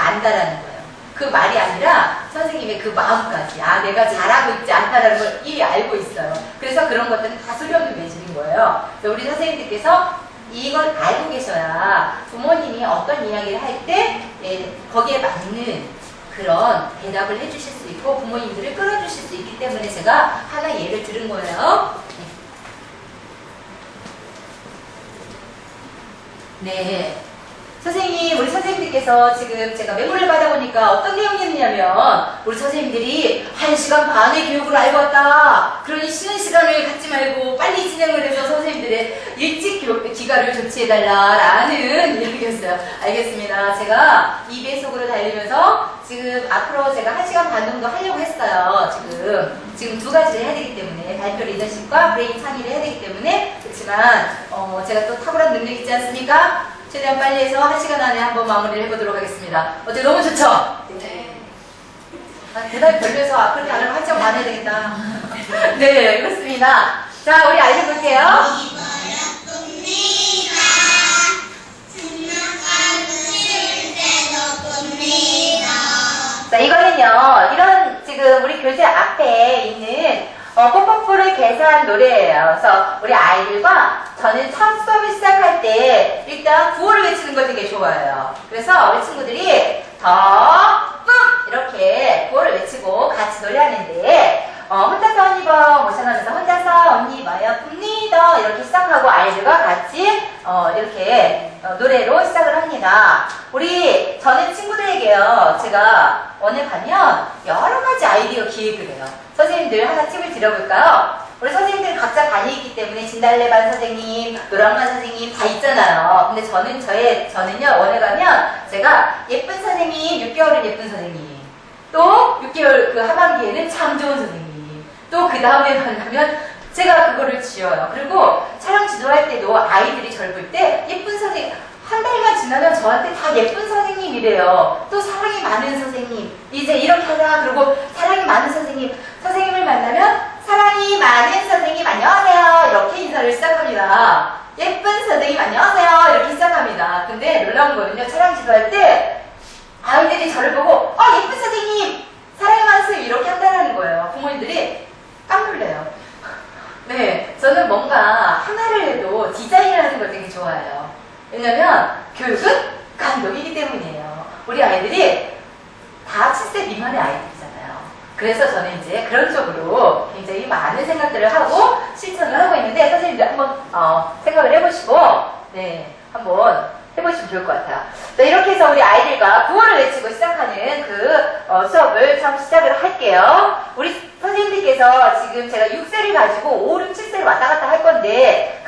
안다라는 거예요. 그 말이 아니라 선생님의 그 마음까지 내가 잘하고 있지 않다라는 걸 이미 알고 있어요. 그래서 그런 것들은 다 소리없는 매질인 거예요. 우리 선생님들께서 이걸 알고 계셔야 부모님이 어떤 이야기를 할 때 거기에 맞는 그런 대답을 해주실 수 있고 부모님들을 끌어주실 수 있기 때문에 제가 하나 예를 들은 거예요. 네. 선생님, 우리 선생님들께서 지금 제가 메모를 받아보니까 어떤 내용이었냐면 우리 선생님들이 1시간 반의 교육을 알고 왔다. 그러니 쉬는 시간을 갖지 말고 빨리 진행을 해서 선생님들의 일찍 기가를 조치해달라라는 이야기였어요. 알겠습니다. 제가 2배속으로 달리면서 지금 앞으로 제가 1시간 반 정도 하려고 했어요. 지금 두 가지를 해야 되기 때문에 발표 리더십과 브레인 창의를 해야 되기 때문에 그렇지만 제가 또 탁월한 능력이 있지 않습니까? 최대한 빨리 해서 1시간 안에 한번 마무리를 해보도록 하겠습니다. 어때? 너무 좋죠? 네. 대답이 별로해서 앞으로 단어를 활짝 안 해야 되겠다. 네, 그렇습니다. 자, 우리 아이들 볼게요. 자, 이거는요, 이런 지금 우리 교재 앞에 있는 뽀뽀뽀를 개사한 노래예요. 그래서 우리 아이들과 저는 첫 수업을 시작할 때 일단 구호를 외치는 거 되게 좋아해요. 그래서 우리 친구들이 이렇게 구호를 외치고 같이 노래하는데 혼자서 언니 버 모션하면서 혼자서 언니 버요 봅니다 이렇게 시작하고 아이들과 같이 이렇게 노래로 시작을 합니다. 저는 친구들에게요, 제가 오늘 가면 여러 가지 아이디어 기획을 해요. 선생님들 하나 팁을 드려볼까요? 우리 선생님들 각자 반이 있기 때문에 진달래반 선생님, 노랑반 선생님 다 있잖아요. 근데 저는요, 원에 가면 제가 예쁜 선생님, 6개월은 예쁜 선생님, 또 6개월 그 하반기에는 참 좋은 선생님, 또 그 다음에 만나면 제가 그거를 지어요. 그리고 촬영 지도할 때도 아이들이 저를 볼 때 예쁜 선생님, 한 달만 지나면 저한테 다 예쁜 선생님이래요. 또 사랑이 많은 선생님, 이제 이렇게 하자. 그리고 사랑이 많은 선생님을 만나면 사랑이 많은 선생님 안녕하세요 이렇게 인사를 시작합니다. 예쁜 선생님 안녕하세요 이렇게 시작합니다. 근데 놀라운 거는요, 촬영 지도할 때 아이들이 저를 보고 예쁜 선생님 사랑이 많은 선생님 이렇게 한다는 거예요. 부모님들이 깜 놀래요. 네, 저는 뭔가 하나를 해도 디자인을 하는 걸 되게 좋아해요. 왜냐면 교육은 감독이기 때문이에요. 우리 아이들이 다 7세 미만의 아이들이잖아요. 그래서 저는 이제 그런 쪽으로 굉장히 많은 생각들을 하고 실천을 하고 있는데 선생님들 한번 생각을 해보시고 한번 해보시면 좋을 것 같아요. 자, 이렇게 해서 우리 아이들과 구호를 외치고 시작하는 수업을 처음 시작을 할게요. 우리 선생님들께서 지금 제가 6세를 가지고 5, 6, 7세를 왔다 갔다 할 건데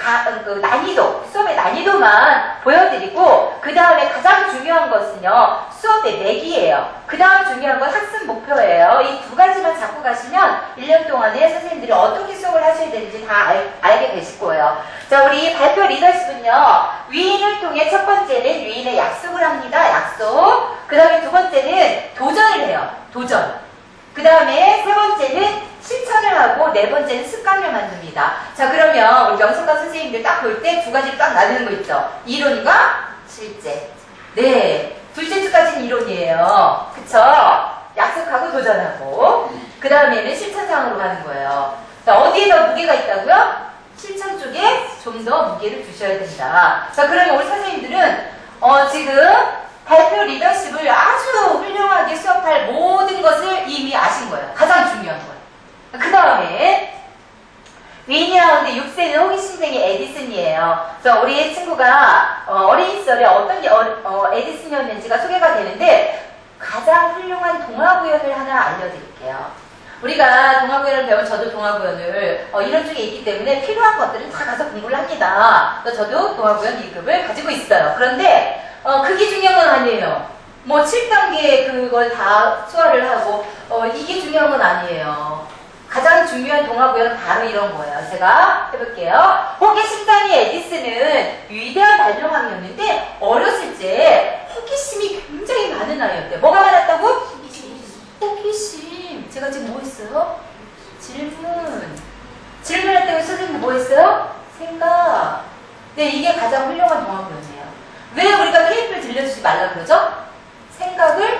수업의 난이도만 보여드리고 그 다음에 가장 중요한 것은요, 수업의 내기예요. 그 다음 중요한 건 학습 목표예요. 이 두 가지만 잡고 가시면 1년 동안에 선생님들이 어떻게 수업을 하셔야 되는지 다 알게 되실 거예요. 자, 우리 발표 리더십은요, 위인을 통해 첫 번째는 위인의 약속을 합니다. 약속. 그 다음에 두 번째는 도전을 해요. 도전. 그 다음에 세 번째는 실천을 하고 네 번째는 습관을 만듭니다. 자, 그러면 우리 명석관 선생님들 딱 볼 때 두 가지로 딱 나누는 거 있죠. 이론과 실제. 네, 둘째 주까지는 이론이에요. 그쵸? 약속하고 도전하고 그 다음에는 실천상으로 가는 거예요. 자, 어디에 더 무게가 있다고요? 실천 쪽에 좀 더 무게를 두셔야 된다. 자, 그러면 우리 선생님들은 지금 발표 리더십을 아주 훌륭하게 수업할 모든 것을 이미 아신 거예요. 가장 중요한 거예요. 그 다음에 위인이라는데 6세는 호기심쟁이 에디슨이에요. 그래서 우리 친구가 어린 시절에 어떤 게 에디슨이었는지가 소개가 되는데 가장 훌륭한 동화구연을 하나 알려드릴게요. 우리가 동화구연을 배운 저도 동화구연을 이런 쪽에 있기 때문에 필요한 것들은 다 가서 공부를 합니다. 그래서 저도 동화구연 2급을 가지고 있어요. 그런데 그게 중요한 건 아니에요. 뭐 7단계 그걸 다 소화를 하고 이게 중요한 건 아니에요. 가장 중요한 동화구연은 바로 이런 거예요. 제가 해볼게요. 호기심장이 에디슨은 위대한 발명왕이었는데 어렸을 때 호기심이 굉장히 많은 아이였대요. 뭐가 많았다고? 호기심. 제가 지금 뭐 했어요? 질문할 때 선생님 뭐 했어요? 생각. 네, 이게 가장 훌륭한 동화구연이에요. 왜 우리가 테이프를 들려주지 말라고 그러죠? 생각을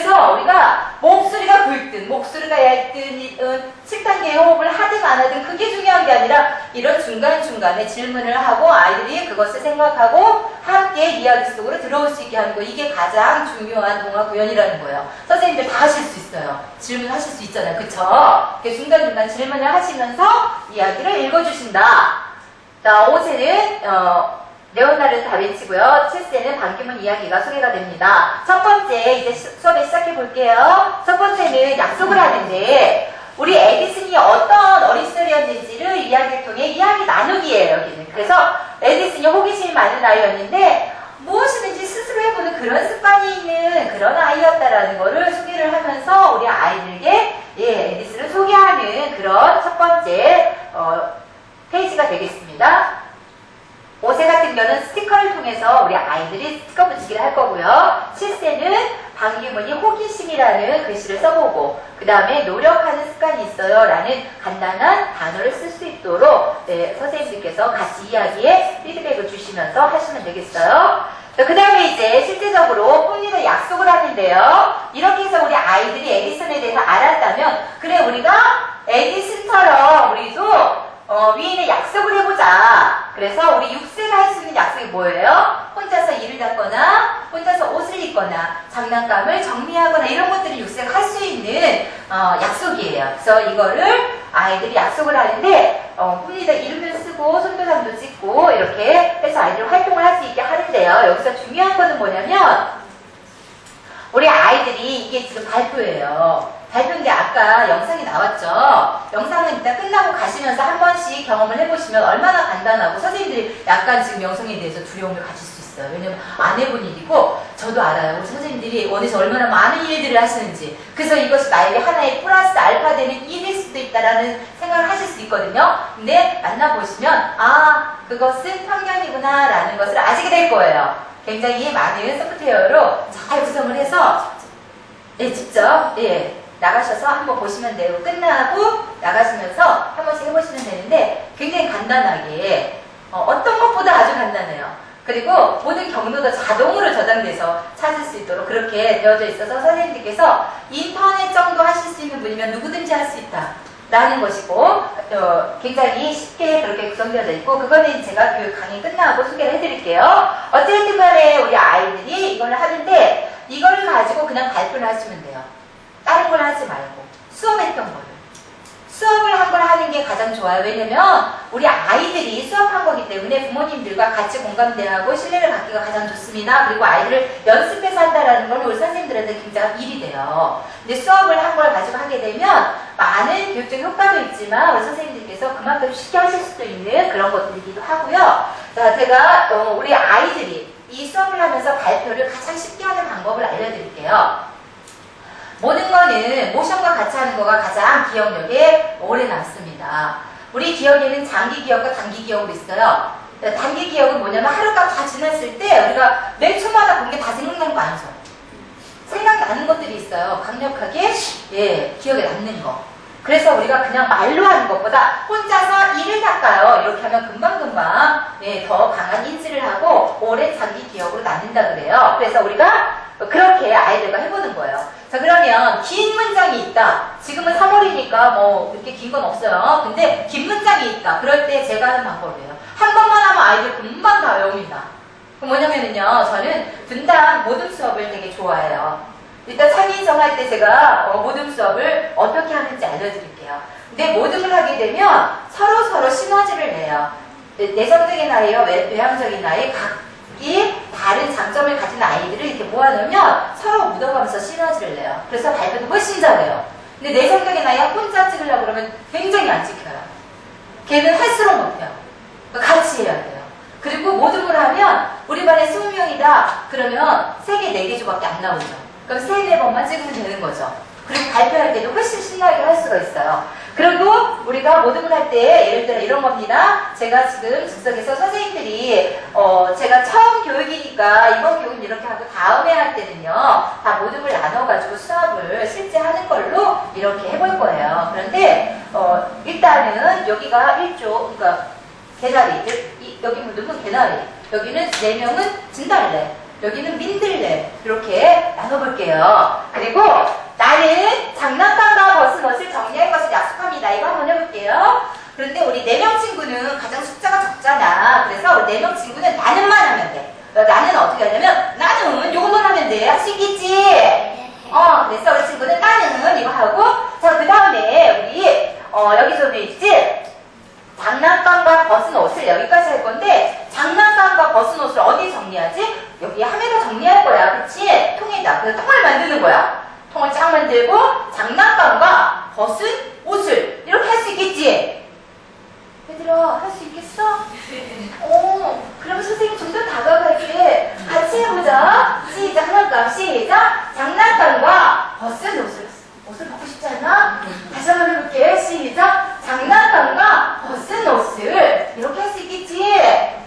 그래서 우리가 목소리가 굵든 목소리가 얇든 7단계 호흡을 하든 안 하든 그게 중요한 게 아니라 이런 중간중간에 질문을 하고 아이들이 그것을 생각하고 함께 이야기 속으로 들어올 수 있게 하는 거, 이게 가장 중요한 동화 구연이라는 거예요. 선생님들 다 하실 수 있어요. 질문하실 수 있잖아요. 그쵸? 중간중간 질문을 하시면서 이야기를 읽어주신다. 자, 5세는 레오나르도 다빈치고요. 7세는 반기문 이야기가 소개가 됩니다. 첫 번째, 이제 수업에 시작해 볼게요. 첫 번째는 약속을 하는데, 우리 에디슨이 어떤 어린 시절이었는지를 이야기를 통해 이야기 나누기예요, 여기는. 그래서 에디슨이 호기심이 많은 아이였는데, 무엇이든지 스스로 해보는 그런 습관이 있는 그런 아이였다라는 거를 소개를 하면서 우리 아이들에게 에디슨을 소개하는 그런 첫 번째 페이지가 되겠습니다. 5세 같은 경우는 스티커를 통해서 우리 아이들이 스티커 붙이기를 할 거고요. 7세는 반기문이 호기심이라는 글씨를 써보고 그 다음에 노력하는 습관이 있어요 라는 간단한 단어를 쓸 수 있도록 선생님들께서 같이 이야기에 피드백을 주시면서 하시면 되겠어요. 그 다음에 이제 실제적으로 폼리더 약속을 하는데요. 이렇게 해서 우리 아이들이 에디슨에 대해서 알았다면 그래 우리가 에디슨처럼 우리도 위인의 약속을 해보자. 그래서 우리 6세가 할 수 있는 약속이 뭐예요? 혼자서 일을 닦거나 혼자서 옷을 입거나 장난감을 정리하거나 이런 것들을 6세가 할 수 있는 약속이에요. 그래서 이거를 아이들이 약속을 하는데 폼리더 이름을 쓰고 손도장도 찍고 이렇게 해서 아이들이 활동을 할 수 있게 하는데요. 여기서 중요한 거는 뭐냐면 우리 아이들이 이게 지금 발표예요. 발표인데 아까 영상이 나왔죠. 영상은 이따 끝나고 가시면서 한 번씩 경험을 해보시면 얼마나 간단하고 선생님들이 약간 지금 영상에 대해서 두려움을 가질 수 있어요. 왜냐면 안 해본 일이고 저도 알아요. 우리 선생님들이 원에서 얼마나 많은 일들을 하시는지. 그래서 이것이 나에게 하나의 플러스 알파 되는 일일 수도 있다라는 생각을 하실 수 있거든요. 근데 만나보시면 아 그것은 편견이구나 라는 것을 아시게 될 거예요. 굉장히 많은 소프트웨어로 잘 구성을 해서 직접 나가셔서 한번 보시면 돼요. 끝나고 나가시면서 한 번씩 해보시면 되는데 굉장히 간단하게 어떤 것보다 아주 간단해요. 그리고 모든 경로도 자동으로 저장돼서 찾을 수 있도록 그렇게 되어져 있어서 선생님들께서 인터넷 정도 하실 수 있는 분이면 누구든지 할 수 있다 라는 것이고 굉장히 쉽게 그렇게 구성되어져 있고 그거는 제가 교육 강의 끝나고 소개를 해드릴게요. 어쨌든 간에 우리 아이들이 이걸 하는데 이걸 가지고 그냥 발표를 하시면 돼요. 다른 걸 하지 말고 수업했던 거를 수업을 한 걸 하는 게 가장 좋아요. 왜냐면 우리 아이들이 수업한 거기 때문에 부모님들과 같이 공감대하고 신뢰를 갖기가 가장 좋습니다. 그리고 아이들을 연습해서 한다라는 건 우리 선생님들한테 굉장히 일이 돼요. 근데 수업을 한 걸 가지고 하게 되면 많은 교육적 효과도 있지만 우리 선생님들께서 그만큼 쉽게 하실 수도 있는 그런 것들이기도 하고요. 자, 제가 우리 아이들이 이 수업을 하면서 발표를 가장 쉽게 하는 방법을 알려드릴게요. 모든 거는 모션과 같이 하는 거가 가장 기억력에 오래 남습니다. 우리 기억에는 장기 기억과 단기 기억으로 있어요. 단기 기억은 뭐냐면 하루가 다 지났을 때 우리가 매 초마다 본 게 다 생각나는 거 아니죠? 생각나는 것들이 있어요. 강력하게 기억에 남는 거. 그래서 우리가 그냥 말로 하는 것보다 혼자서 일을 닦아요. 이렇게 하면 금방금방 더 강한 인지를 하고 오랜 장기 기억으로 남는다 그래요. 그래서 우리가 그렇게 아이들과 해보는 거예요. 자, 그러면 긴 문장이 있다. 지금은 3월이니까 뭐 그렇게 긴 건 없어요. 근데 긴 문장이 있다. 그럴 때 제가 하는 방법이에요. 한 번만 하면 아이들 금방 다 외웁니다. 그 뭐냐면요. 저는 분당 모든 수업을 되게 좋아해요. 일단 창의인성 할 때 제가 모든 수업을 어떻게 하는지 알려드릴게요. 근데 모든을 하게 되면 서로 시너지를 내요. 내성적인 아이와 외향적인 아이 각기 다른 장점을 가진 아이들을 이렇게 모아놓으면 서로 묻어가면서 시너지를 내요. 그래서 발표도 훨씬 잘해요. 근데 내성적인 아이가 혼자 찍으려고 그러면 굉장히 안 찍혀요. 걔는 할수록 못해요. 같이 해야 돼요. 그리고 모든을 하면 우리 반에 20명이다. 그러면 3개, 4개 조각밖에 안 나오죠. 그럼 3, 4번만 찍으면 되는 거죠. 그리고 발표할 때도 훨씬 신나게 할 수가 있어요. 그리고 우리가 모든 걸 할 때 예를 들어 이런 겁니다. 제가 지금 즉석에서 선생님들이 제가 처음 교육이니까 이번 교육은 이렇게 하고 다음에 할 때는요. 다 모든 걸 나눠가지고 수업을 실제 하는 걸로 이렇게 해볼 거예요. 그런데 일단은 여기가 1조, 그러니까 개나리, 여기 모두는 개나리, 여기는 4명은 진달래. 여기는 민들레. 이렇게 나눠볼게요. 그리고 나는 장난감과 벗은 옷을 정리할 것을 약속합니다. 이거 한번 해볼게요. 그런데 우리 4명 친구는 가장 숫자가 적잖아. 그래서 우리 4명 친구는 나는만 하면 돼. 나는 어떻게 하냐면 나는 요것만 하면 돼. 할 수 있겠지? 그래서 우리 친구는 나는 이거 하고, 자, 그 다음에 우리 여기서 있지? 장난감과 벗은 옷을 여기까지 할 건데, 장난감과 벗은 옷을 어디 정리하지? 여기 함에다 정리할 거야. 그치? 통에다. 그래서 통을 만드는 거야. 통을 쫙 만들고 장난감과 벗은 옷을 이렇게 할 수 있겠지? 얘들아, 할 수 있겠어? 그럼 선생님 좀 더 다가갈게. 같이 해보자. 시작. 장난감 시작. 장난감과 벗은 옷을 벗고 싶지 않아? 다시 한번 해볼게. 시작. 장난감과 벗은 옷을 이렇게 할 수 있겠지?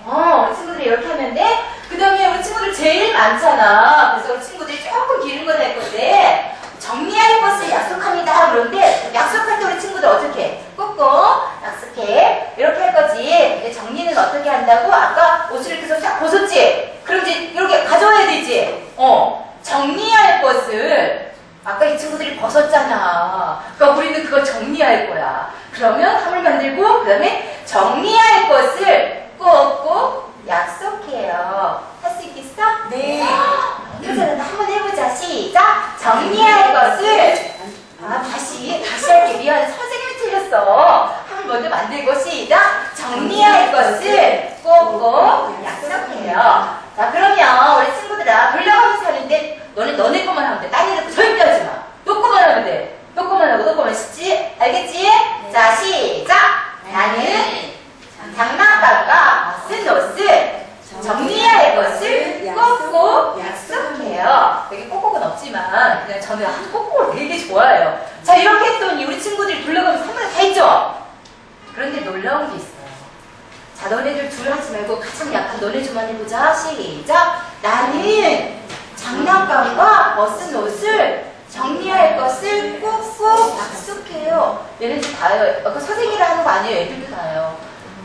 우리 친구들이 이렇게 하면 돼. 그 다음에 우리 친구들 제일 많잖아. 그래서 우리 친구들이 조금 길은 걸 할 건데, 정리할 것을 약속합니다. 그런데 약속할 때 우리 친구들 어떻게 해? 꾹꾹 약속해. 이렇게 할 거지. 근데 정리는 어떻게 한다고? 아까 옷을 이렇게 해서 쫙 벗었지? 그럼 이제 이렇게 가져와야 되지? 정리할 것을 아까 이 친구들이 벗었잖아. 그러니까 우리는 그걸 정리할 거야. 그러면 함을 만들고 그 다음에 정리할 것을 꾹꾹 약속해요. 할 수 있겠어? 네. 그래서 한번 해보자. 시작. 정리할 것을 다시 할게. 미안해. 선생님이 틀렸어. 함을 먼저 만들고 시작. 정리할 것을 꾹꾹 약속해요. 자, 그러면 우리 친구들아 돌려가면서 하는데 너네 것만 하면 돼. 딴 일은 절대 하지 마. 너 것만 하면 돼. 너 것만 하고 너 것만 쉽지? 알겠지? 네. 자, 시작. 나는 장난감과 벗은 옷을 정리할 것을 꾹꾹 약속해요. 여기 꾹꾹은 없지만 그냥 저는 꾹꾹을 되게 좋아해요. 자, 이렇게 했더니 우리 친구들이 둘러가면서 한 번에 다 했죠? 그런데 놀라운 게 있어요. 자, 너네들 둘 하지 말고 가장 약한 너네 좀만 해보자. 시작. 나는 장난감과 벗은 옷을 정리할 것을 꾹꾹 약속해요. 얘네들 다 해요. 아까 선생님이라 하는 거 아니에요. 애들도 다 해요.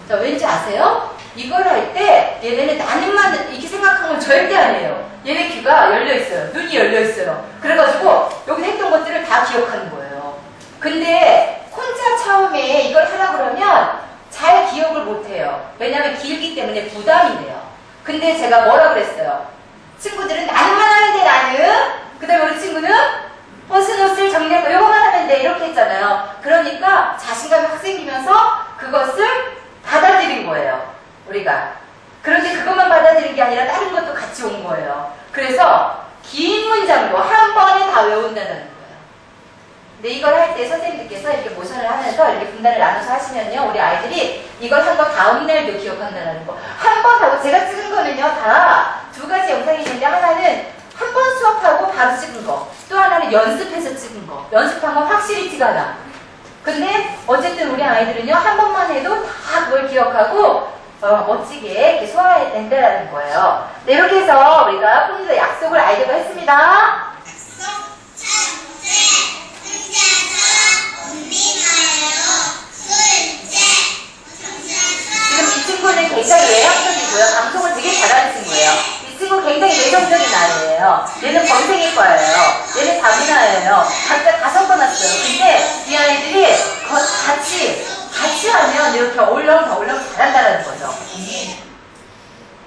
자, 왠지 아세요? 이걸 할 때 얘네는 나는만 이렇게 생각한 건 절대 아니에요. 얘네 귀가 열려있어요. 눈이 열려있어요. 그래가지고 여기 했던 것들을 다 기억하는 거예요. 근데 혼자 처음에 이걸 하라고 그러면 잘 기억을 못해요. 왜냐하면 길기 때문에 부담이 돼요. 근데 제가 뭐라 그랬어요? 친구들은 나는만 하면 돼. 나는. 그 다음에 우리 친구는 벗은 옷을 정리하고 요거만 하면 돼. 이렇게 했잖아요. 그러니까 자신감이 확 생기면서 그것을 받아들인 거예요. 우리가. 그런데 그것만 받아들인 게 아니라 다른 것도 같이 온 거예요. 그래서 긴 문장도 한 번에 다 외운다는 거예요. 근데 이걸 할 때 선생님들께서 이렇게 모션을 하면서 이렇게 분단을 나눠서 하시면요, 우리 아이들이 이걸 한 거 다음 날도 기억한다는 거. 한 번 하고 제가 찍은 거는요, 다 두 가지 영상이 있는데 하나는 한 번 수업하고 바로 찍은 거, 또 하나는 연습해서 찍은 거. 연습한 건 확실히 티가 나. 근데 어쨌든 우리 아이들은요, 한 번만 해도 다 그걸 기억하고 멋지게 이렇게 소화해낸다는 거예요. 네, 이렇게 해서 우리가 폰에서 약속을 아이들과 했습니다. 지금 이 친구는 굉장히 외향적이고요. 방송을 되게 잘하는 친구예요. 이 친구 굉장히 내성적인 아이예요. 얘는 범생일 거예요. 얘는 다문화예요. 각자 다 섞어놨어요. 근데 이 아이들이 같이 하면 이렇게 어울렁 잘한다는 거죠.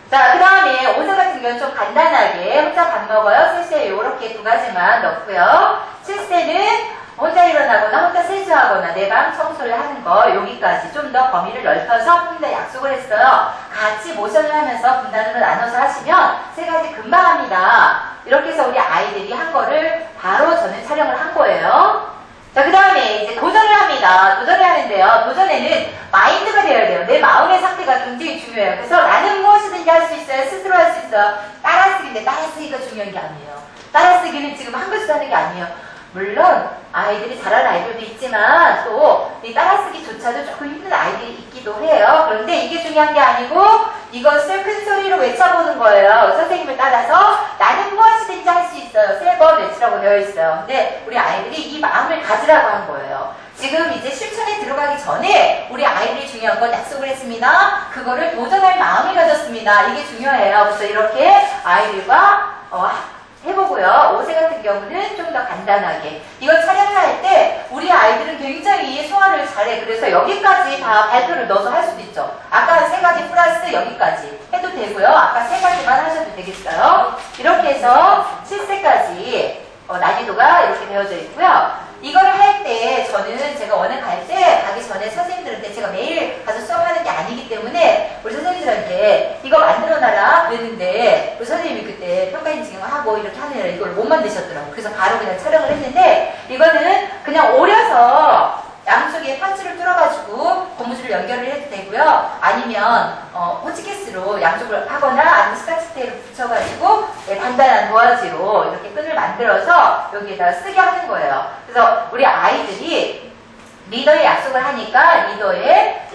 자, 그 다음에 오늘 같은 경우는 좀 간단하게 혼자 밥 먹어요. 세수에 이렇게 두 가지만 넣고요. 실세는 혼자 일어나거나 혼자 세수하거나 내 방 청소를 하는 거, 여기까지 좀 더 범위를 넓혀서 혼자 약속을 했어요. 같이 모션을 하면서 분단으로 나눠서 하시면 세 가지 금방 합니다. 이렇게 해서 우리 아이들이 한 거를 바로 저는 촬영을 한 거예요. 자, 그 다음에 이제 도전을 합니다. 도전을 하는데요. 도전에는 마인드가 되어야 돼요. 내 마음의 상태가 굉장히 중요해요. 그래서 나는 무엇이든지 할 수 있어요. 스스로 할 수 있어요. 따라쓰기인데 따라쓰기가 중요한 게 아니에요. 따라쓰기는 지금 한 글씨 하는 게 아니에요. 물론 아이들이 잘하는 아이들도 있지만 또 이 따라쓰기조차도 조금 힘든 아이들이 있기도 해요. 그런데 이게 중요한 게 아니고 이것을 큰 소리로 외쳐보는 거예요. 선생님을 따라서 나는 무엇이든지 할 수 있어요. 3번 외치라고 되어 있어요. 근데 우리 아이들이 이 마음을 가지라고 한 거예요. 지금 이제 실천에 들어가 들어가기 전에 우리 아이들이 중요한 건 약속을 했습니다. 그거를 도전할 마음을 가졌습니다. 이게 중요해요. 그래서 이렇게 아이들과 해보고요. 5세 같은 경우는 좀 더 간단하게. 이걸 촬영을 할 때 우리 아이들은 굉장히 소화를 잘해. 그래서 여기까지 다 발표를 넣어서 할 수도 있죠. 아까 3가지 플러스 여기까지 해도 되고요. 아까 3가지만 하셔도 되겠어요. 이렇게 해서 7세까지 난이도가 이렇게 되어져 있고요. 이거를 할 때 저는 제가 원에 가기 전에 선생님들한테 제가 매일 가서 수업하는 게 아니기 때문에 우리 선생님들한테 이거 만들어놔라 그랬는데 우리 선생님이 그때 평가 인증을 하고 이렇게 하느라 이걸 못 만드셨더라고요. 그래서 바로 그냥 촬영을 했는데 이거는 그냥 오려서 양쪽에 판치를 뚫어가지고 고무줄을 연결을 해도 되고요. 아니면 호치키스로 양쪽을 하거나 아니면 스카치 테이프를 붙여가지고 단단한 도화지로 이렇게 끈을 만들어서 여기에다가 쓰게 하는 거예요. 그래서 우리 아이들이 리더의 약속을 하니까 리더의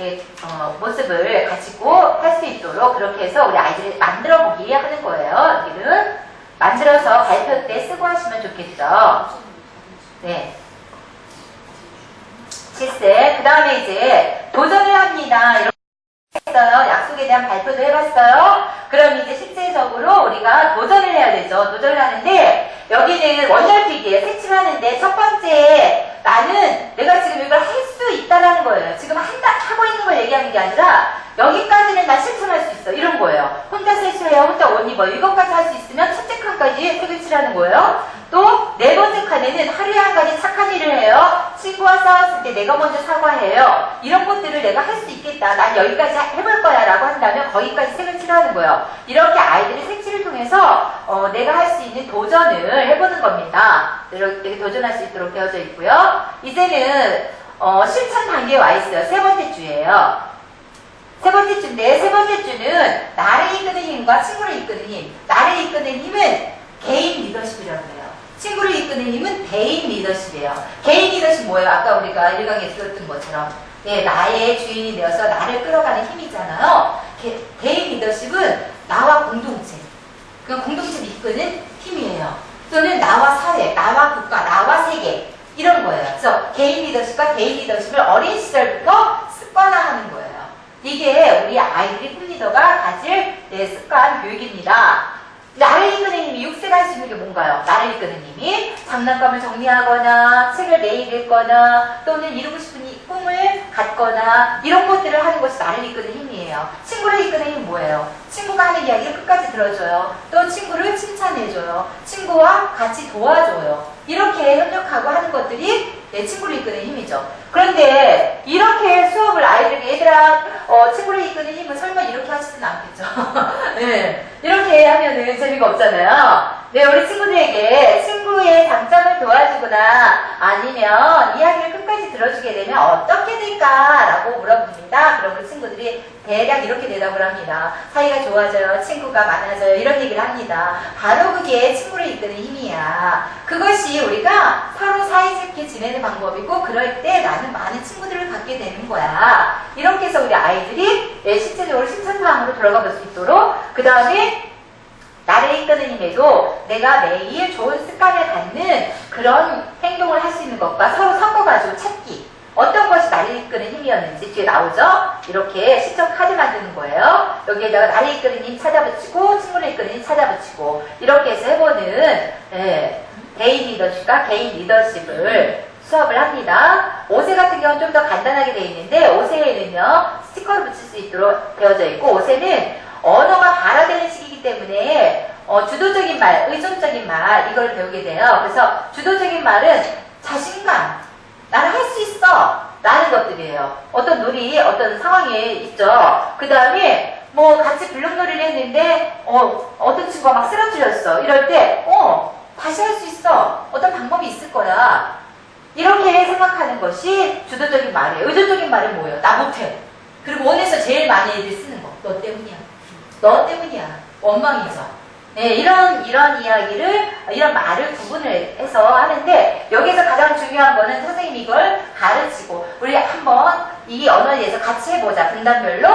모습을 가지고 할 수 있도록 그렇게 해서 우리 아이들이 만들어보기 하는 거예요. 여기를 만들어서 발표 때 쓰고 하시면 좋겠죠. 네. 7세. 그 다음에 이제 도전을 합니다. 이렇게 했어요. 약속에 대한 발표도 해봤어요. 그럼 이제 실제적으로 우리가 도전을 해야 되죠. 도전을 하는데 여기는 원절필이에요. 색칠을 하는데 첫 번째 나는 내가 지금 이걸 할 수 있다라는 거예요. 지금 하고 있는 걸 얘기하는 게 아니라 여기까지는 나 실천할 수 있어. 이런 거예요. 혼자 세수해요. 혼자 옷 입어요. 이것까지 할 수 있으면 첫째 칸까지 색을 칠하는 거예요. 또 네 번째 칸에는 하루에 한 가지 착한 일을 해요. 친구와 싸웠을 때 내가 먼저 사과해요. 이런 것들을 내가 할 수 있겠다. 난 여기까지 해볼 거야 라고 한다면 거기까지 색을 칠하는 거예요. 이렇게 아이들이 색칠을 통해서 내가 할 수 있는 도전을 해보는 겁니다. 이렇게 도전할 수 있도록 되어져 있고요. 이제는 실천 단계에 와 있어요. 3번째 주예요. 3번째 주인데 3번째 주는 나를 이끄는 힘과 친구를 이끄는 힘. 나를 이끄는 힘은 개인 리더십이라고 해요. 친구를 이끄는 힘은 대인 리더십이에요. 개인 리더십 뭐예요? 아까 우리가 1강에 들었던 것처럼 나의 주인이 되어서 나를 끌어가는 힘이잖아요. 대인 리더십은 나와 공동체, 그 공동체를 이끄는 힘이에요. 또는 나와 사회, 나와 국가, 나와 세계 이런 거예요. 그래서 개인 리더십과 대인 리더십을 어린 시절부터 습관화하는 거예요. 이게 우리 아이들이 꿈리더가 가질 습관 교육입니다. 나를 이끄는 힘이 6세가 할 수 있는 게 뭔가요? 나를 이끄는 힘이 장난감을 정리하거나 책을 매일 읽거나 또는 이루고 싶은 꿈을 갖거나 이런 것들을 하는 것이 나를 이끄는 힘이에요. 친구를 이끄는 힘은 뭐예요? 친구가 하는 이야기를 끝까지 들어줘요. 또 친구를 칭찬해줘요. 친구와 같이 도와줘요. 이렇게 협력하고 하는 것들이 내 친구를 이끄는 힘이죠. 그런데 이렇게 수업을 아이들에게 얘들아 친구를 이끄는 힘은 설마 이렇게 하시진 않겠죠. 네, 이렇게 하면은 재미가 없잖아요. 네, 우리 친구들에게 친구의 장점을 도와주거나 아니면 이야기를 끝까지 들어주게 되면 어떻게 될까라고 물어봅니다. 그럼 우리 친구들이 대략 이렇게 대답을 합니다. 사이가 좋아져요. 친구가 많아져요. 이런 얘기를 합니다. 바로 그게 친구를 이끄는 힘이야. 그것이 우리가 서로 사이좋게 지내는 방법이고 그럴 때 나는 많은 친구들을 갖게 되는 거야. 이렇게 해서 우리 아이들이 실제적으로 실천사항으로 들어가 볼 수 있도록 그 다음에 나를 이끄는 힘에도 내가 매일 좋은 습관을 갖는 그런 행동을 할 수 있는 것과 서로 섞어가지고 찾기. 어떤 것이 나를 이끄는 힘이었는지 뒤에 나오죠? 이렇게 시청 카드 만드는 거예요. 여기에다가 나를 이끄는 힘 찾아붙이고 친구를 이끄는 힘 찾아붙이고 이렇게 해서 해보는 대인 리더십과 개인 리더십을 수업을 합니다. 5세 같은 경우는 좀 더 간단하게 되어 있는데 5세에는요 스티커를 붙일 수 있도록 되어져 있고 5세는 언어가 발화되는 시기이기 때문에 주도적인 말, 의존적인 말 이걸 배우게 돼요. 그래서 주도적인 말은 자신감, 나는 할 수 있어 라는 것들이에요. 어떤 놀이, 어떤 상황이 있죠. 그 다음에 뭐 같이 블록놀이를 했는데 어떤 친구가 막 쓰러뜨렸어. 이럴 때 다시 할 수 있어. 어떤 방법이 있을 거야. 이렇게 생각하는 것이 주도적인 말이에요. 의존적인 말은 뭐예요? 나 못해. 그리고 원에서 제일 많이 애들 쓰는 거. 너 때문이야. 너 때문이야. 원망이죠. 네, 이런 이야기를, 이런 말을 구분을 해서 하는데, 여기서 가장 중요한 거는 선생님이 이걸 가르치고, 우리 한번 이 언어에 대해서 같이 해보자. 분단별로,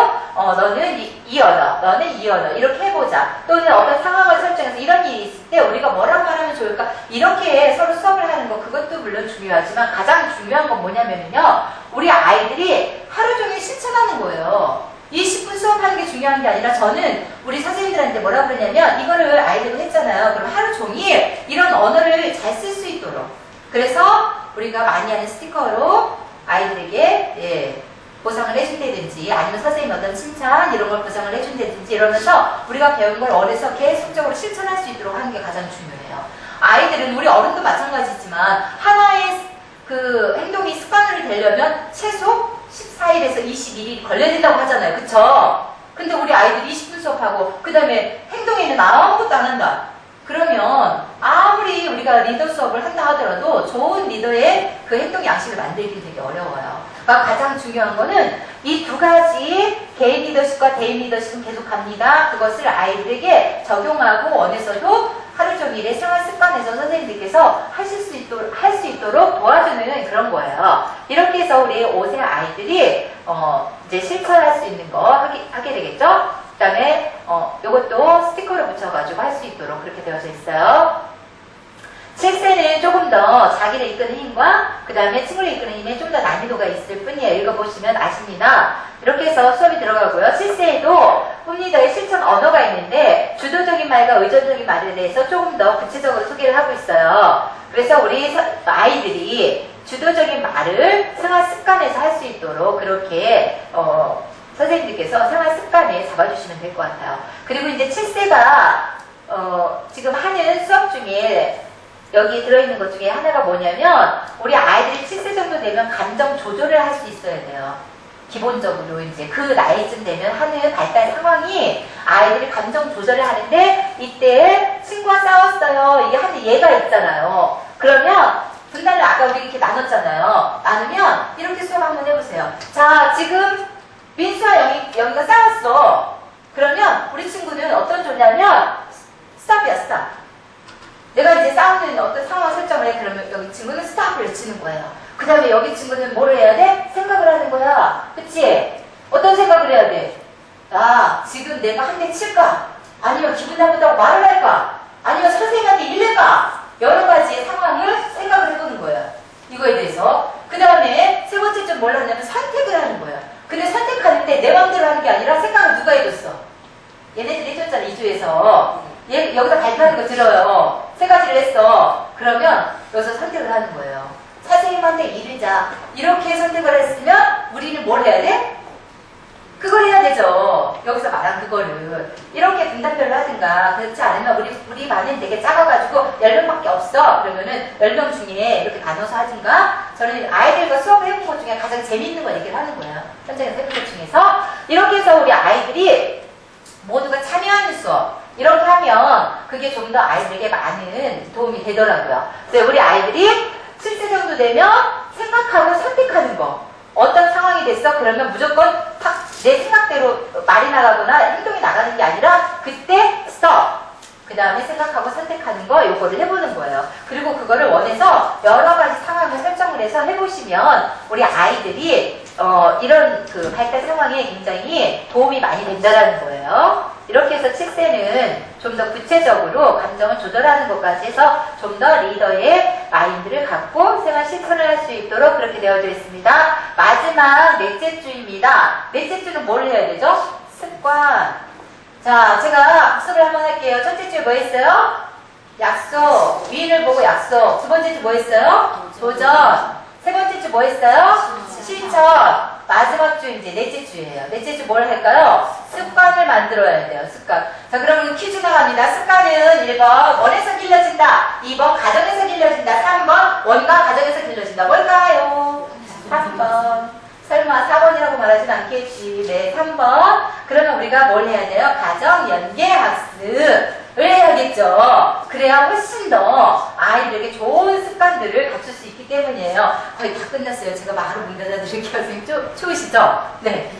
너는 이 언어, 너는 이 언어 이렇게 해보자. 또는 어떤 상황을 설정해서 이런 일이 있을 때 우리가 뭐라고 말하면 좋을까? 이렇게 서로 수업을 하는 거 그것도 물론 중요하지만 가장 중요한 건 뭐냐면요. 우리 아이들이 하루 종일 실천하는 거예요. 20분 수업하는 게 중요한 게 아니라 저는 우리 선생님들한테 뭐라고 그러냐면 이거를 아이들도 했잖아요. 그럼 하루 종일 이런 언어를 잘 쓸 수 있도록. 그래서 우리가 많이 하는 스티커로 아이들에게 보상을 해준다든지 아니면 선생님 어떤 칭찬 이런 걸 보상을 해준다든지 이러면서 우리가 배운 걸 어려서 계속적으로 실천할 수 있도록 하는 게 가장 중요해요. 아이들은 우리 어른도 마찬가지지만 하나의 그 행동이 습관으로 되려면 최소 14일에서 21일 걸려야 된다고 하잖아요. 그쵸? 근데 우리 아이들이 20분 수업하고 그 다음에 행동에는 아무것도 안 한다. 그러면 아무리 우리가 리더 수업을 한다 하더라도 좋은 리더의 그 행동 양식을 만들기 되게 어려워요. 그러니까 가장 중요한 거는 이 두 가지 개인 리더십과 대인 리더십은 계속 갑니다. 그것을 아이들에게 적용하고 원에서도 하루 종일의 생활 습관에서 선생님들께서 할 수 있도록 도와주는 그런 거예요. 이렇게 해서 우리 5세 아이들이 이제 실천할 수 있는 거 하게 되겠죠? 그 다음에 요것도 스티커를 붙여가지고 할 수 있도록 그렇게 되어져 있어요. 7세는 조금 더 자기를 이끄는 힘과 그 다음에 친구를 이끄는 힘에 좀 더 난이도가 있을 뿐이에요. 읽어보시면 아십니다. 이렇게 해서 수업이 들어가고요. 7세에도 홈리더의 실천 언어가 있는데 주도적인 말과 의존적인 말에 대해서 조금 더 구체적으로 소개를 하고 있어요. 그래서 우리 아이들이 주도적인 말을 생활 습관에서 할 수 있도록 그렇게 선생님들께서 생활 습관에 잡아주시면 될 것 같아요. 그리고 이제 7세가 지금 하는 수업 중에 여기 들어있는 것 중에 하나가 뭐냐면 우리 아이들이 7세 정도 되면 감정 조절을 할 수 있어야 돼요. 기본적으로 이제 그 나이쯤 되면 하는 발달 상황이 아이들이 감정 조절을 하는데 이때 친구와 싸웠어요. 이게 하는 예가 있잖아요. 그러면 분단을 아까 우리 이렇게 나눴잖아요. 나누면 이렇게 수업 한번 해보세요. 자, 지금 민수와 영희가 싸웠어. 그러면 우리 친구는 어떤 조냐면 스탑이야, 스탑. 내가 이제 싸우는 어떤 상황 설정을 해. 그러면 여기 친구는 스탑을 외치는 거예요. 그 다음에 여기 친구는 뭐를 해야 돼? 생각을 하는 거야. 그치? 어떤 생각을 해야 돼? 아, 지금 내가 한 대 칠까? 아니면 기분 나쁘다고 말을 할까? 아니면 선생님한테 일릴까? 여러 가지의 상황을 생각을 해보는 거예요. 이거에 대해서. 그 다음에 세 번째 좀 뭘 하냐면 선택을 하는 거예요. 근데 선택할 때 내 마음대로 하는 게 아니라 생각을 누가 해줬어? 얘네들이 해줬잖아, 2주에서. 얘 여기서 발표하는 거 들어요. 세 가지를 했어. 그러면 여기서 선택을 하는 거예요. 선생님한테 이르자. 이렇게 선택을 했으면 우리는 뭘 해야 돼? 그걸 해야 되죠. 여기서 말한 그거를. 이렇게 분단별로 하든가. 그렇지 않으면 우리 반은 되게 작아가지고 10명밖에 없어. 그러면은 10명 중에 이렇게 나눠서 하든가. 저는 아이들과 수업을 해본 것 중에 가장 재밌는 거 얘기를 하는 거예요. 현장에서 해본 것 중에서. 이렇게 해서 우리 아이들이 모두가 참여하는 수업. 이렇게 하면 그게 좀 더 아이들에게 많은 도움이 되더라고요. 그래서 우리 아이들이 7세 정도 되면 생각하고 선택하는 거. 어떤 상황이 됐어? 그러면 무조건 탁 내 생각대로 말이 나가거나 행동이 나가는 게 아니라 그때 스톱. 그 다음에 생각하고 선택하는 거 요거를 해보는 거예요. 그리고 그거를 원해서 여러 가지 상황을 설정을 해서 해보시면 우리 아이들이 이런 그 발달 상황에 굉장히 도움이 많이 된다는 거예요. 이렇게 해서 7세는 좀 더 구체적으로 감정을 조절하는 것까지 해서 좀 더 리더의 마인드를 갖고 생활 실천을 할 수 있도록 그렇게 되어져 있습니다. 마지막 넷째 주입니다. 넷째 주는 뭘 해야 되죠? 습관. 자, 제가 복습을 한번 할게요. 첫째 주 뭐 했어요? 약속. 위인을 보고 약속. 두 번째 주 뭐 했어요? 도전. 세 번째 주 뭐 했어요? 실천. 마지막 주 이제 넷째 주예요. 넷째 주 뭘 할까요? 습관을 만들어야 돼요. 습관. 자, 그럼 퀴즈 나갑니다. 습관은 1번 원에서 길러진다. 2번 가정에서 길러진다. 3번 원과 가정에서 길러진다. 뭘까요? 3번. 설마 4번이라고 말하진 않겠지. 네, 3번. 그러면 우리가 뭘 해야 돼요? 가정 연계 학습을 해야겠죠. 그래야 훨씬 더 아이들에게 좋은 습관들을 갖출 수 있기 때문이에요. 거의 다 끝났어요. 제가 말을 못 닫아드릴게요. 선생님 추우시죠? 네.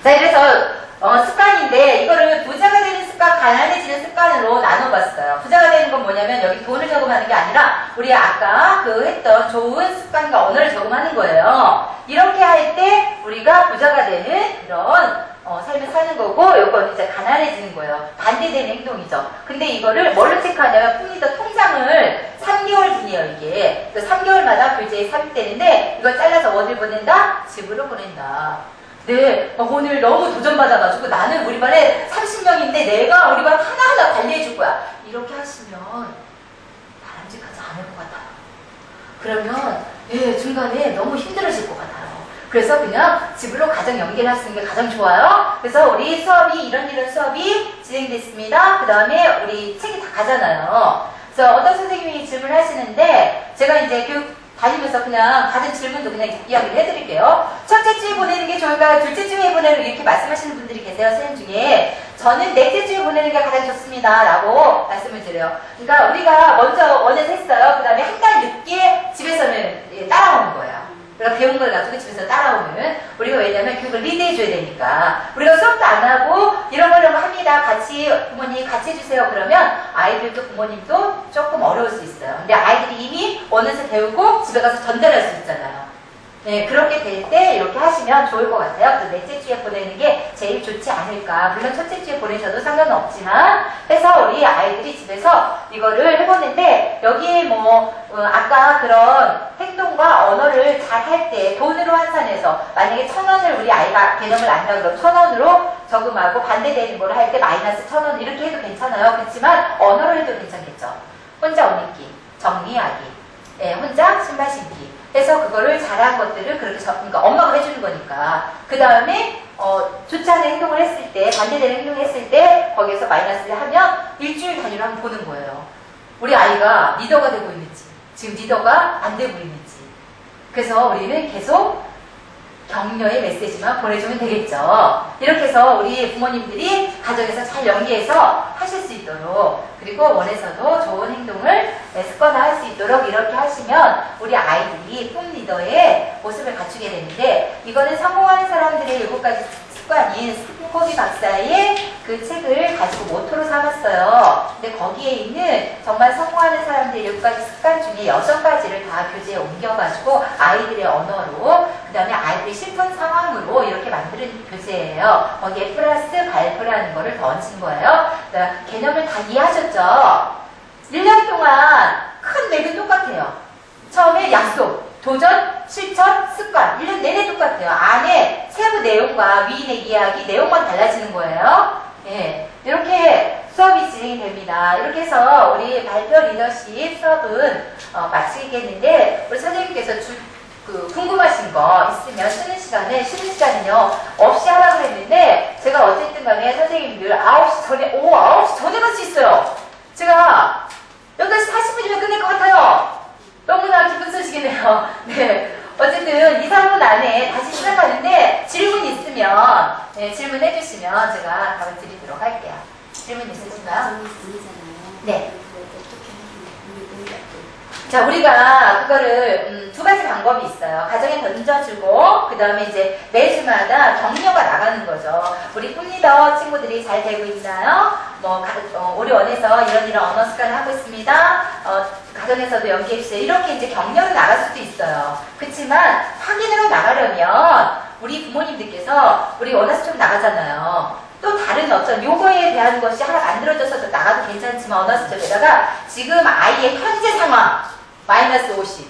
자, 이래서 습관인데 이거를 부자가 되는 습관, 가난해지는 습관으로 나눠봤어요. 부자가 되는 건 뭐냐면 여기 돈을 저금하는 게 아니라 우리 아까 그 했던 좋은 습관과 언어를 저금하는 거예요. 이렇게 할 때 우리가 부자가 되는 그런 삶을 사는 거고, 요건 이제 가난해지는 거예요. 반대되는 행동이죠. 근데 이거를 뭘로 체크하냐면, 품리더 통장을 3개월 분이에요, 이게. 3개월마다 교재에 삽입되는데, 이걸 잘라서 어딜 보낸다? 집으로 보낸다. 네, 오늘 너무 도전받아가지고 나는 우리 반에 30명인데 내가 우리 반 하나하나 관리해줄 거야. 이렇게 하시면 바람직하지 않을 것 같아요. 그러면 예, 중간에 너무 힘들어질 것 같아요. 그래서 그냥 집으로 가정 연결하시는 게 가장 좋아요. 그래서 우리 수업이 이런 수업이 진행됐습니다. 그 다음에 우리 책이 다 가잖아요. 그래서 어떤 선생님이 질문을 하시는데 제가 이제 교육 다니면서 그냥 받은 질문도 그냥 이야기를 해드릴게요. 첫째 주에 보내는 게 좋을까요? 둘째 주에 보내는 게 이렇게 말씀하시는 분들이 계세요. 선생님 중에. 저는 넷째 주에 보내는 게 가장 좋습니다. 라고 말씀을 드려요. 그러니까 우리가 먼저 원에서 했어요. 그 다음에 한 달 늦게 집에서는 따라오는 거예요. 우리가 배운 걸 가지고 집에서 따라오면 우리가 왜냐면 교육을 리드해줘야 되니까 우리가 수업도 안 하고 이런 거 합니다. 같이 부모님 같이 해주세요. 그러면 아이들도 부모님도 조금 어려울 수 있어요. 근데 아이들이 이미 원에서 배우고 집에 가서 전달할 수 있잖아요. 네, 그렇게 될 때 이렇게 하시면 좋을 것 같아요. 또 넷째 주에 보내는 게 제일 좋지 않을까. 물론 첫째 주에 보내셔도 상관은 없지만 해서 우리 아이들이 집에서 이거를 해보는데 여기에 아까 그런 행동과 언어를 잘 할 때 돈으로 환산해서 만약에 1,000원을 우리 아이가 개념을 안다 그러면 1,000원으로 저금하고 반대되는 걸 할 때 마이너스 1,000원 이렇게 해도 괜찮아요. 그렇지만 언어로 해도 괜찮겠죠. 혼자 옷 입기, 정리하기, 네, 혼자 신발 신기. 해서 그거를 잘한 것들을 그렇게 그러니까 엄마가 해주는 거니까. 그 다음에 좋지 않은 행동을 했을 때, 반대되는 행동을 했을 때 거기에서 마이너스를 하면 일주일 단위로 한번 보는 거예요. 우리 아이가 리더가 되고 있는지, 지금 리더가 안 되고 있는지. 그래서 우리는 계속 격려의 메시지만 보내주면 되겠죠. 이렇게 해서 우리 부모님들이 가정에서 잘 연계해서 하실 수 있도록, 그리고 원에서도 좋은 행동을 습관화할 수 있도록 이렇게 하시면 우리 아이들이 꿈 리더의 모습을 갖추게 되는데, 이거는 성공하는 사람들의 7가지 습관인 스티븐 코비 박사의 그 책을 가지고 모토로 삼았어요. 근데 거기에 있는 정말 성공하는 사람들의 7가지 습관 중에 6가지를 다 교재에 옮겨가지고 아이들의 언어로, 그 다음에 아이들의 실천 상황으로 이렇게 만드는 교재예요. 거기에 플러스 발표라는 거를 더 얹은 거예요. 그러니까 개념을 다 이해하셨죠? 1년 동안 큰 맥은 똑같아요. 처음에 약속, 도전, 실천, 습관 1년 내내 똑같아요. 안에 세부 내용과 위인의 이야기, 내용만 달라지는 거예요. 예, 이렇게 수업이 진행이 됩니다. 이렇게 해서 우리 발표 리더십 수업은 마치겠는데, 우리 선생님께서 궁금하신 거 있으면 쉬는 시간은요 없이 하라고 했는데, 제가 어쨌든 간에 선생님들 9시 전에 갈 수 있어요. 제가 8시 40분이면 끝낼 것 같아요. 너무나 기쁜 소식이네요. 네. 어쨌든 2, 3분 안에 다시 시작하는데 질문 있으면 질문해 주시면 제가 답을 드리도록 할게요. 질문 있으신가요? 네. 자, 우리가 그거를 2가지 방법이 있어요. 가정에 던져주고 그 다음에 이제 매주마다 격려가 나가는 거죠. 우리 꿈리더 친구들이 잘 되고 있나요? 우리 원에서 이런 언어 습관을 하고 있습니다. 가정에서도 연기해주세요. 이렇게 이제 격려로 나갈 수도 있어요. 그렇지만 확인으로 나가려면 우리 부모님들께서 우리 원어스톱 나가잖아요. 또 다른 어떤 요거에 대한 것이 하나 만들어져서 나가도 괜찮지만 언어스톱에다가 지금 아이의 현재 상황 마이너스 50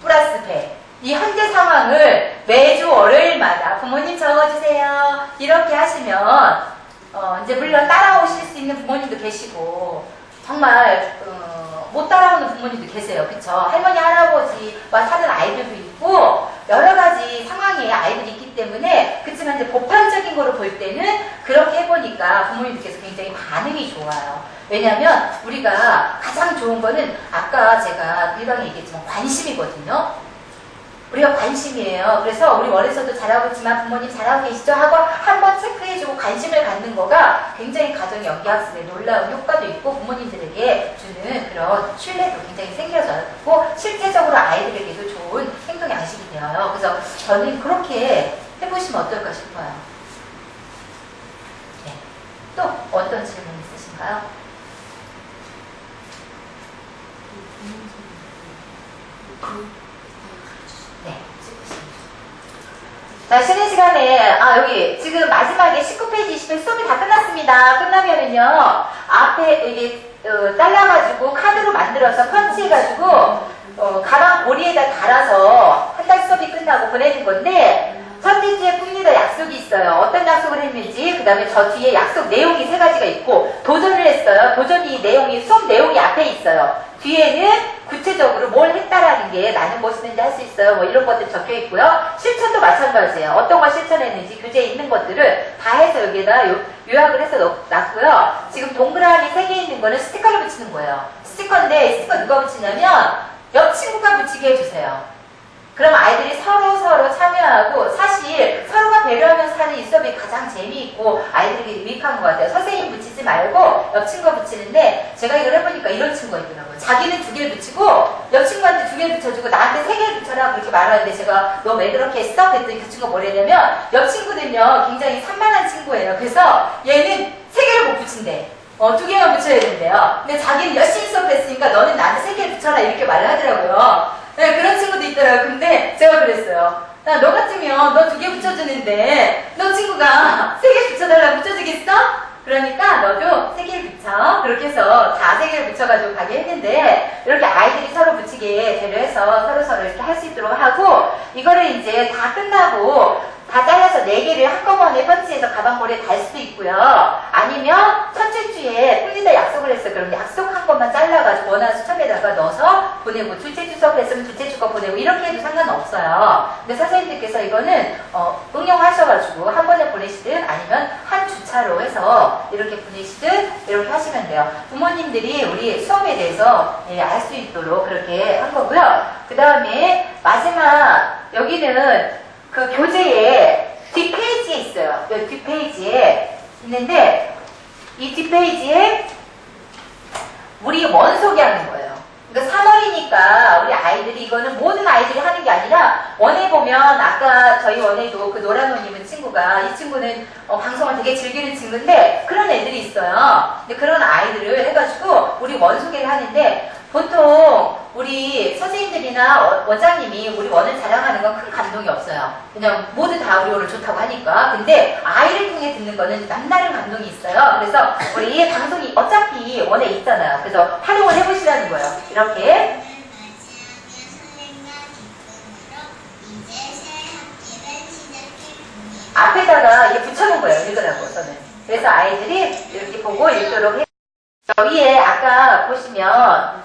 플러스 100 이 현재 상황을 매주 월요일마다 부모님 적어주세요. 이렇게 하시면 이제 물론 따라오실 수 있는 부모님도 계시고 정말 못 따라오는 부모님도 계세요. 그쵸? 할머니 할아버지와 사는 아이들도 있고 여러 가지 상황에 아이들이 있기 때문에, 그렇지만 이제 보편적인 거로 볼 때는 그렇게 해보니까 부모님들께서 굉장히 반응이 좋아요. 왜냐면 우리가 가장 좋은 거는 아까 제가 일방에 얘기했지만 관심이거든요. 우리가 관심이에요. 그래서 우리 월에서도 잘하고 있지만 부모님 잘하고 계시죠? 하고 한번 체크해주고 관심을 갖는 거가 굉장히 가정 연기학습에 놀라운 효과도 있고 부모님들에게 주는 그런 신뢰도 굉장히 생겨졌고 실제적으로 아이들에게도 좋은 행동 양식이 되어요. 그래서 저는 그렇게 해보시면 어떨까 싶어요. 네. 또 어떤 질문 있으신가요? 네, 찍으십니다. 자, 쉬는 시간에, 여기, 지금 마지막에 19페이지, 20페이지 수업이 다 끝났습니다. 끝나면은요, 앞에, 이게, 잘라가지고, 카드로 만들어서 펀치해가지고, 가방 고리에다 달아서, 한 달 수업이 끝나고 보내는 건데, 첫째 주에 꿈리더 약속이 있어요. 어떤 약속을 했는지, 그 다음에 저 뒤에 약속 내용이 3가지가 있고, 도전을 했어요. 도전이 내용이, 수업 내용이 앞에 있어요. 뒤에는 구체적으로 뭘 했다라는 게 나는 무엇이든지 할 수 있어요. 뭐 이런 것들 적혀 있고요. 실천도 마찬가지예요. 어떤 걸 실천했는지 교재에 있는 것들을 다 해서 여기에다 요약을 해서 놨고요. 지금 동그라미 3개 있는 거는 스티커를 붙이는 거예요. 스티커인데 스티커 누가 붙이냐면 옆 친구가 붙이게 해주세요. 그럼 아이들이 서로 참여하고 사실 서로가 배려하면서 하는 이 수업이 가장 재미있고 아이들에게 유익한 것 같아요. 선생님 붙이지 말고 옆 친구가 붙이는데 제가 이걸 해보니까 이런 친구가 있더라고요. 자기는 2개를 붙이고 옆 친구한테 2개를 붙여주고 나한테 3개를 붙여라 그렇게 말하는데 제가 너 왜 그렇게 했어? 그랬더니 그 친구가 뭐랬냐면 옆 친구는요 굉장히 산만한 친구예요. 그래서 얘는 3개를 못 붙인대. 2개만 붙여야 된대요. 근데 자기는 열심히 수업했으니까 너는 나한테 3개를 붙여라 이렇게 말을 하더라고요. 네, 그런 친구도 있더라고요. 근데 제가 그랬어요. 너 같으면 너 2개 붙여주는데 너 친구가 3개 붙여달라고 붙여주겠어? 그러니까 너도 3개를 붙여. 그렇게 해서 다 3개를 붙여가지고 가게 했는데 이렇게 아이들이 서로 붙이게 배려해서 서로 이렇게 할 수 있도록 하고 이거를 이제 다 끝나고 다 잘라서 4개를 한꺼번에 펀치해서 가방 고리에 달 수도 있고요. 아니면 첫째 주에 꿈리더 약속을 했어요. 그럼 약속한 것만 잘라가지고 원하는 수첩에다가 넣어서 보내고 둘째 주 수업했으면 둘째 주 거 보내고 이렇게 해도 상관없어요. 근데 선생님들께서 이거는 응용하셔가지고 한 번에 보내시든 아니면 한 주차로 해서 이렇게 보내시든 이렇게 하시면 돼요. 부모님들이 우리 수업에 대해서 알 수 있도록 그렇게 한 거고요. 그 다음에 마지막 여기는 그 교재에 뒷페이지에 있어요. 뒷페이지에 있는데 이 뒷페이지에 우리 원 소개하는 거예요. 그러니까 3월이니까 우리 아이들이 이거는 모든 아이들이 하는 게 아니라 원에 보면 아까 저희 원에도 그 노란노님은 친구가 이 친구는 방송을 되게 즐기는 친구인데 그런 애들이 있어요. 근데 그런 아이들을 해가지고 우리 원 소개를 하는데 보통 우리 선생님들이나 원장님이 우리 원을 자랑하는 건 큰 감동이 없어요. 그냥 모두 다 우리 원을 좋다고 하니까. 근데 아이를 통해 듣는 거는 남다른 감동이 있어요. 그래서 우리 방송이 어차피 원에 있잖아요. 그래서 활용을 해보시라는 거예요. 이렇게. 앞에다가 이게 붙여놓은 거예요. 읽으라고 저는. 그래서 아이들이 이렇게 보고 읽도록 해요. 여기에 아까 보시면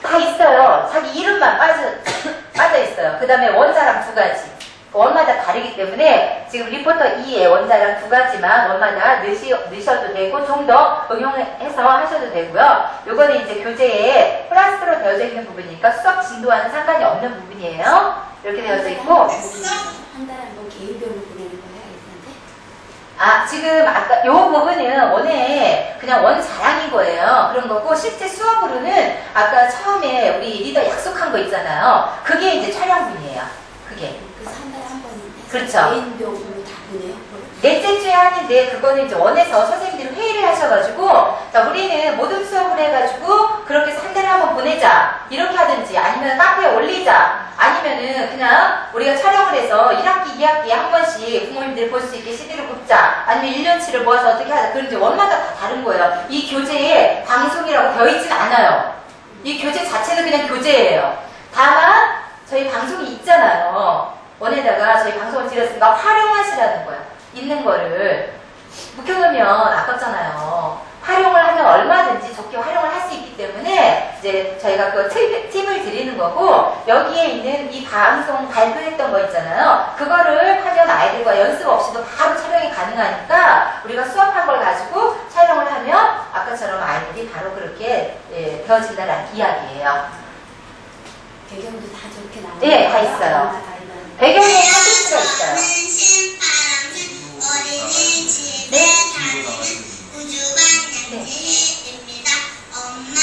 다 있어요. 자기 이름만 빠져 있어요. 그 다음에 원자랑 2가지. 원마다 다르기 때문에 지금 리포터 2에 원자랑 2가지만 원마다 넣으셔도 되고 좀 더 응용해서 하셔도 되고요. 요거는 이제 교재에 플러스로 되어져 있는 부분이니까 수업 진도와는 상관이 없는 부분이에요. 이렇게 되어져 있고 한 달에 한 번 개인별로 보내는 거야, 애들한테? 지금 아까 요 부분은 원에 그냥 원 자랑인 거예요. 그런 거고 실제 수업으로는 아까 처음에 우리 리더 약속한 거 있잖아요. 그게 이제 촬영분이에요. 그게. 그래서 한 달에 한 번 그렇죠. 개인별로 다 보내요? 넷째 주에 하는데 그거는 이제 원에서 선생님들이 회의를 하셔가지고 자 우리는 모든 수업을 해가지고 그렇게 해서 한 달에 한 번 보내자 이렇게 하든지 아니면 카페에 올리자 아니면은 그냥 우리가 촬영을 해서 1학기 2학기에 한 번씩 부모님들이 볼 수 있게 CD를 굽자 아니면 1년치를 모아서 어떻게 하자 그런 이제 원마다 다 다른 거예요. 이 교재에 방송이라고 되어 있진 않아요. 이 교재 자체는 그냥 교재예요. 다만 저희 방송이 있잖아요. 원에다가 저희 방송을 드렸으니까 활용하시라는 거예요. 있는 거를 묵혀놓으면 아깝잖아요. 활용을 하면 얼마든지 좋게 활용을 할 수 있기 때문에 이제 저희가 그 팁을 드리는 거고 여기에 있는 이 방송 발표했던 거 있잖아요. 그거를 하면 아이들과 연습 없이도 바로 촬영이 가능하니까 우리가 수업한 걸 가지고 촬영을 하면 아까처럼 아이들이 바로 그렇게 되어진다는 이야기예요. 배경도 다 저렇게 나와요? 네, 다 있어요. 배경에 콘텐츠가 있어요. 네. 입니다. 엄마,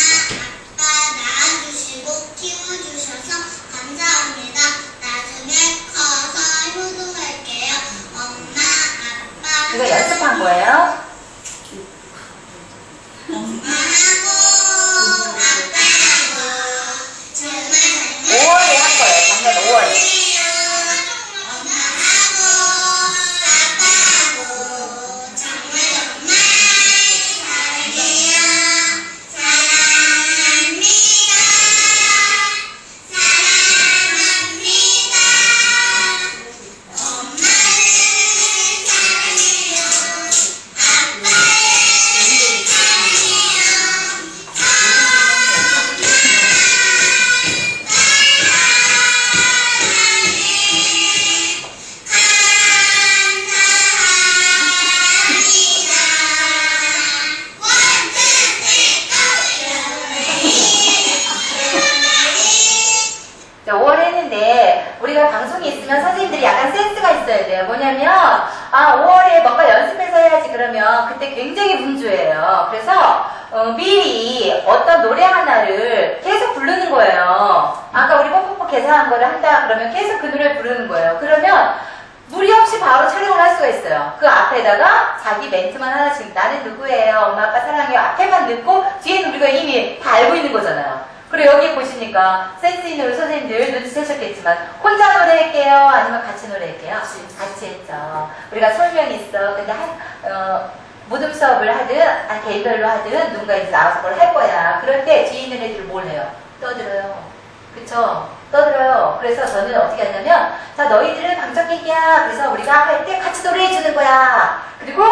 아빠 낳아주시고 키워주셔서 감사합니다. 나중에 커서 효도할게요. 엄마, 아빠. 이거 연습한 거예요? 엄마하고 아빠하고 정말 5월에 한 거예요. 작년 5월에. 엄마하고 자, 5월에 했는데 우리가 방송이 있으면 선생님들이 약간 센스가 있어야 돼요. 뭐냐면 5월에 뭔가 연습해서 해야지 그러면 그때 굉장히 분주해요. 그래서 미리 어떤 노래 하나를 계속 부르는 거예요. 아까 우리 뽀뽀뽀 계산한 거를 한다 그러면 계속 그 노래를 부르는 거예요. 그러면 무리 없이 바로 촬영을 할 수가 있어요. 그 앞에다가 자기 멘트만 하나씩 나는 누구예요, 엄마 아빠 사랑해요 앞에만 넣고 뒤에는 우리가 이미 다 알고 있는 거잖아요. 그리고 여기 보시니까 센스 있는 우리 선생님들 눈치채셨겠지만 혼자 노래할게요 아니면 같이 노래할게요? 같이 했죠. 우리가 설명이 있어. 근데 모둠 수업을 하든 개별로 하든 누군가 이제 나와서 뭘 할 거야. 그럴 때 뒤에 있는 애들 뭘 해요? 떠들어요. 그쵸? 떠들어요. 그래서 저는 어떻게 하냐면 자 너희들은 방청객이야. 그래서 우리가 할 때 같이 노래해 주는 거야. 그리고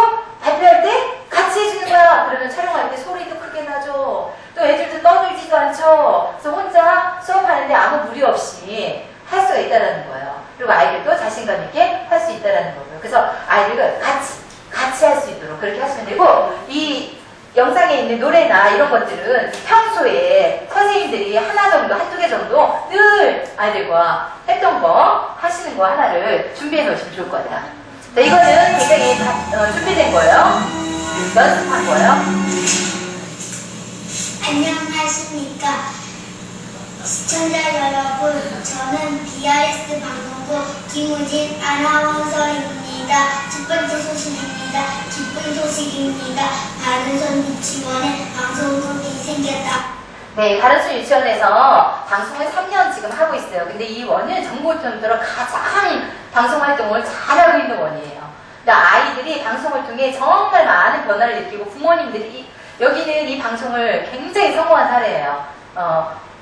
발표할 때 같이 해주는 거야. 그러면 촬영할 때 소리도 크게 나죠. 또 애들도 떠들지도 않죠. 그래서 혼자 수업하는데 아무 무리 없이 할 수가 있다는 거예요. 그리고 아이들도 자신감 있게 할 수 있다는 거고요. 그래서 아이들과 같이 할 수 있도록 그렇게 하시면 되고, 이 영상에 있는 노래나 이런 것들은 평소에 선생님들이 하나 정도, 한두 개 정도 늘 아이들과 했던 거, 하시는 거 하나를 준비해 놓으시면 좋을 것 같아요. 자, 이거는 굉장히 준비된 거예요. 연습한 거예요. 안녕하십니까. 시청자 여러분, 저는 BRS 방송국 김우진 아나운서입니다. 첫 번째 소식입니다. 기쁜 소식입니다. 바른손 유치원에 방송국이 생겼다. 네, 바른손 유치원에서 방송을 3년 지금 하고 있어요. 근데 이 원은 전국적으로 가장 방송 활동을 잘하고 있는 원이에요. 그러니까 아이들이 방송을 통해 정말 많은 변화를 느끼고 부모님들이 여기는 이 방송을 굉장히 성공한 사례예요.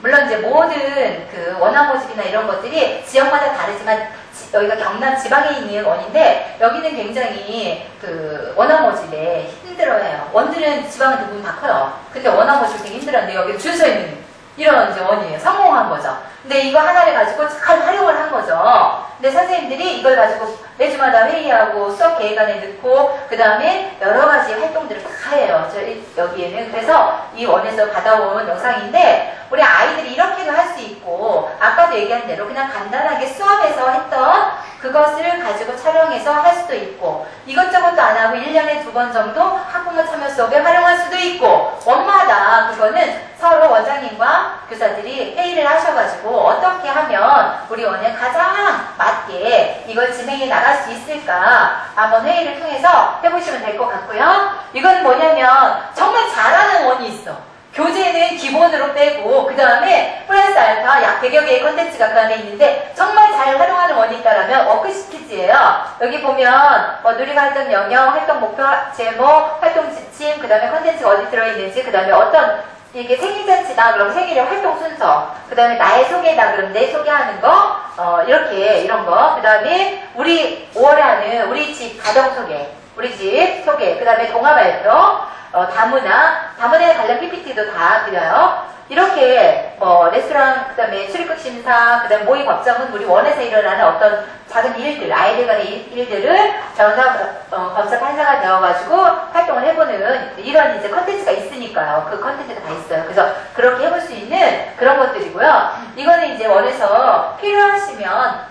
물론 이제 모든 그 원화모집이나 이런 것들이 지역마다 다르지만 여기가 경남 지방에 있는 원인데 여기는 굉장히 그 원화모집에 힘들어해요. 원들은 지방은 대부분 다 커요. 근데 원화모집 되게 힘들었는데 여기 줄 서 있는 이런 이제 원이에요. 성공한 거죠. 근데 이거 하나를 가지고 잘 활용을 한 거죠. 근데 선생님들이 이걸 가지고 매주마다 회의하고 수업 계획안에 넣고 그 다음에 여러 가지 활동들을 다 해요. 여기에는. 그래서 이 원에서 받아온 영상인데 우리 아이들이 이렇게도 할 수 있고 아까도 얘기한 대로 그냥 간단하게 수업에서 했던 그것을 가지고 촬영해서 할 수도 있고 이것저것도 안 하고 1년에 2번 정도 학부모 참여 수업에 활용할 수도 있고 원마다 그거는 서로 원장님과 교사들이 회의를 하셔가지고 어떻게 하면 우리 원에 가장 맞게 이걸 진행해 나갈 수 있을까 한번 회의를 통해서 해보시면 될 것 같고요. 이건 뭐냐면 정말 잘하는 원이 있어. 교재는 기본으로 빼고 그 다음에 플러스 알파 약 100여 개의 컨텐츠가 그 안에 있는데 정말 잘 활용하는 원이 있다라면 워크시트 퀴즈예요. 여기 보면 누리가 활동 영역, 활동 목표, 제목, 활동 지침, 그 다음에 컨텐츠가 어디 들어있는지, 그 다음에 어떤 이게 생일잔치다 그럼 생일의 활동 순서, 그 다음에 나의 소개다 그럼 내 소개하는 거, 이렇게 이런 거, 그 다음에 우리 5월에 하는 우리 집 가정 소개, 우리 집 소개, 그 다음에 동화 발표, 다문화에 관련 PPT도 다 드려요. 이렇게 레스토랑, 그 다음에 출입국 심사, 그 다음에 모의 법정은 우리 원에서 일어나는 어떤 작은 일들, 아이들 간의 일들을 검사 판사가 되어가지고 활동을 해보는 이런 이제 컨텐츠가 있으니까요. 그 컨텐츠가 다 있어요. 그래서 그렇게 해볼 수 있는 그런 것들이고요. 이거는 이제 원에서 필요하시면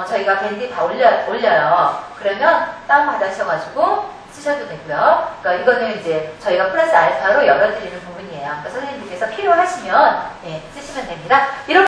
저희가 밴드 다 올려요. 그러면 다운받으셔가지고 쓰셔도 되고요. 그러니까 이거는 이제 저희가 플러스 알파로 열어드리는 부분이에요. 그러니까 선생님들께서 필요하시면 쓰시면 됩니다. 이렇게